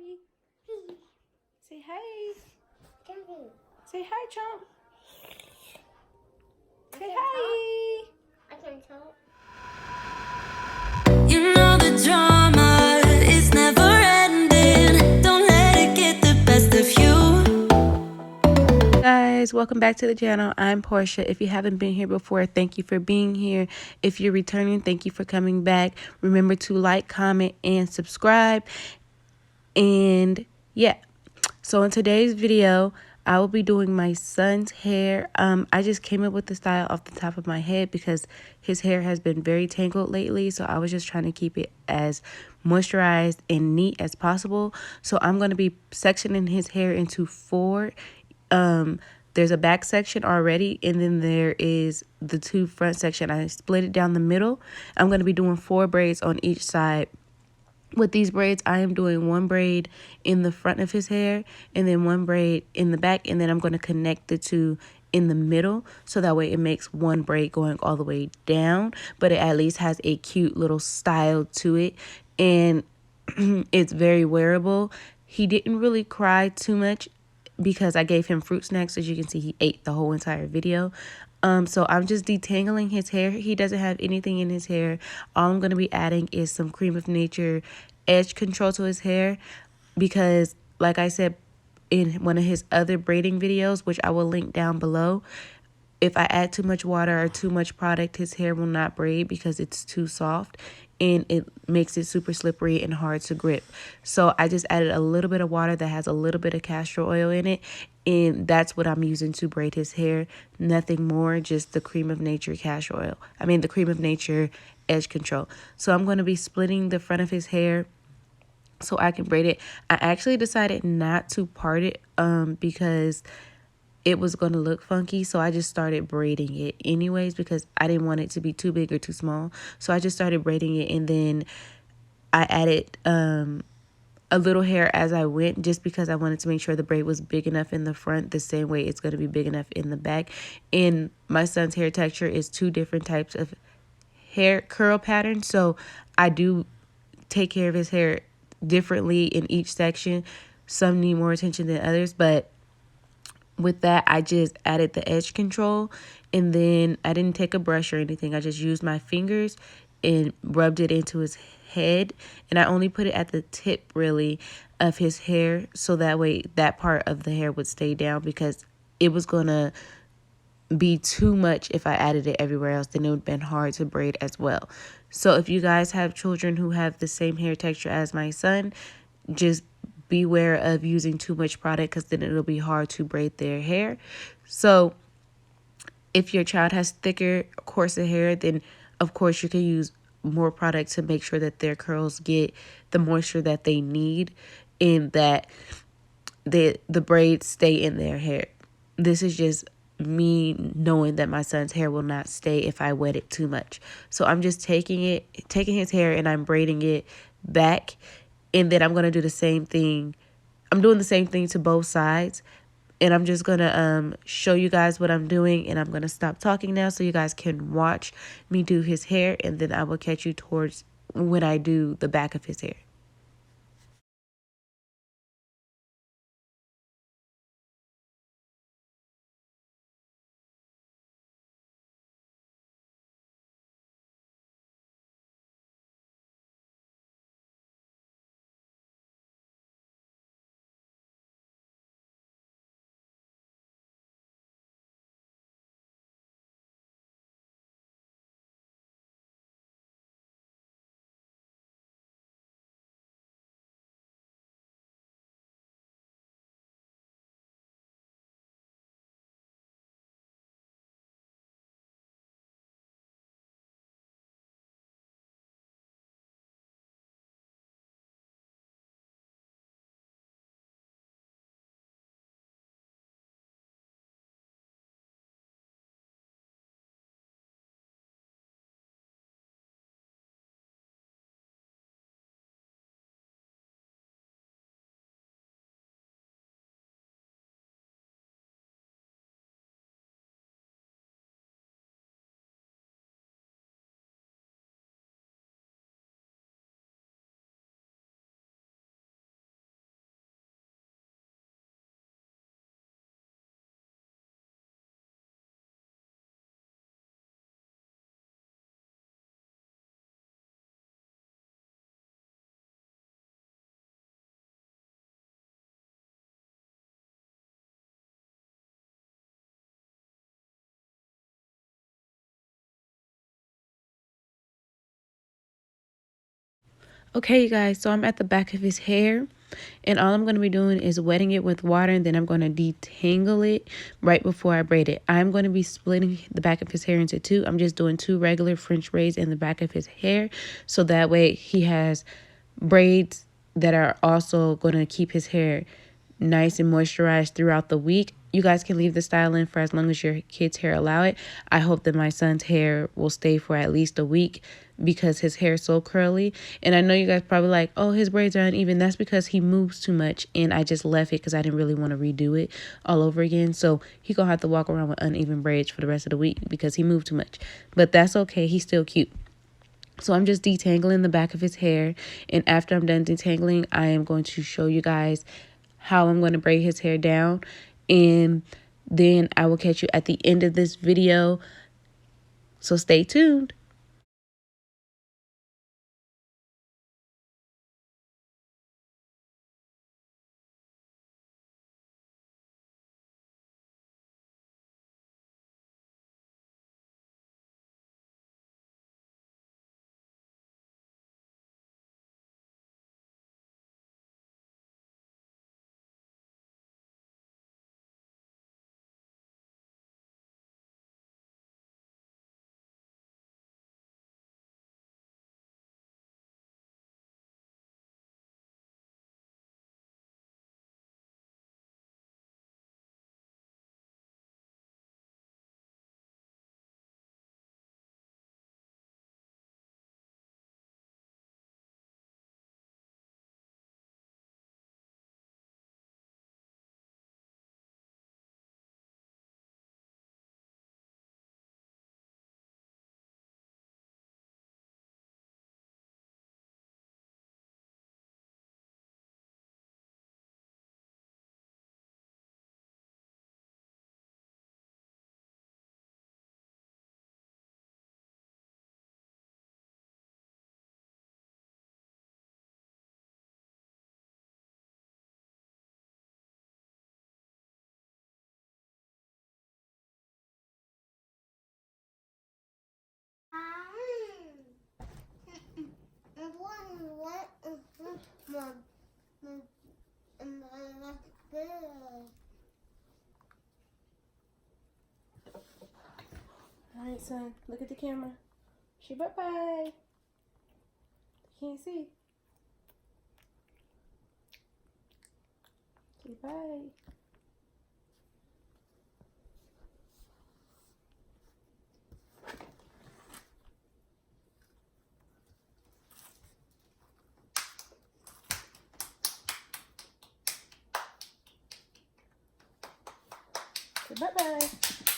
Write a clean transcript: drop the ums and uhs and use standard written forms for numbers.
hi. Say hi. Say hi, Chomp. Say hi. I can talk. You know the drama is never ending. Don't let it get the best of you. Guys, welcome back to the channel. I'm Portia. If you haven't been here before, thank you for being here. If you're returning, thank you for coming back. Remember to like, comment, and subscribe. And yeah, so in today's video, I will be doing my son's hair. I just came up with the style off the top of my head because his hair has been very tangled lately. So I was just trying to keep it as moisturized and neat as possible. So I'm going to be sectioning his hair into four. There's a back section already, and then there is the two front section. I split it down the middle. I'm going to be doing 4 braids on each side. With these braids, I am doing 1 braid in the front of his hair and then 1 braid in the back, and then I'm going to connect the two in the middle so that way it makes 1 braid going all the way down, but it at least has a cute little style to it, and it's very wearable. He didn't really cry too much because I gave him fruit snacks. As you can see, he ate the whole entire video. So I'm just detangling his hair. He doesn't have anything in his hair. All I'm going to be adding is some Cream of Nature edge control to his hair because, like I said in one of his other braiding videos, which I will link down below, if I add too much water or too much product, his hair will not braid because it's too soft and it makes it super slippery and hard to grip. So I just added a little bit of water that has a little bit of castor oil in it, and that's what I'm using to braid his hair. Nothing more, just the Cream of Nature castor oil. The Cream of Nature edge control. So I'm going to be splitting the front of his hair so I can braid it. I actually decided not to part it because it was going to look funky, so I just started braiding it anyways because I didn't want it to be too big or too small. So I just started braiding it, and then I added a little hair as I went just because I wanted to make sure the braid was big enough in the front the same way it's going to be big enough in the back. And my son's hair texture is 2 different types of hair curl patterns, so I do take care of his hair differently in each section. Some need more attention than others, but with that, I just added the edge control, and then I didn't take a brush or anything. I just used my fingers and rubbed it into his head, and I only put it at the tip really of his hair so that way that part of the hair would stay down because it was gonna be too much if I added it everywhere else. Then it would have been hard to braid as well. So if you guys have children who have the same hair texture as my son, just beware of using too much product because then it'll be hard to braid their hair. So if your child has thicker, coarser hair, then of course you can use more product to make sure that their curls get the moisture that they need and that the braids stay in their hair. This is just me knowing that my son's hair will not stay if I wet it too much. So I'm just taking his hair and I'm braiding it back, and then I'm going to do the same thing. I'm doing the same thing to both sides, and I'm just going to show you guys what I'm doing, and I'm going to stop talking now so you guys can watch me do his hair, and then I will catch you towards when I do the back of his hair. Okay, you guys, so I'm at the back of his hair, and all I'm going to be doing is wetting it with water, and then I'm going to detangle it right before I braid it. I'm going to be splitting the back of his hair into two. I'm just doing 2 regular French braids in the back of his hair, so that way he has braids that are also going to keep his hair nice and moisturized throughout the week. You guys can leave the style in for as long as your kid's hair allow it. I hope that my son's hair will stay for at least a week because his hair is so curly. And I know you guys probably like, oh, his braids are uneven. That's because he moves too much, and I just left it because I didn't really want to redo it all over again. So he gonna have to walk around with uneven braids for the rest of the week because he moved too much. But that's okay. He's still cute. So I'm just detangling the back of his hair, and after I'm done detangling, I am going to show you guys how I'm going to braid his hair down, and then I will catch you at the end of this video. So stay tuned. All right, son, look at the camera. Say bye-bye. Can't see. Say bye. Say bye-bye.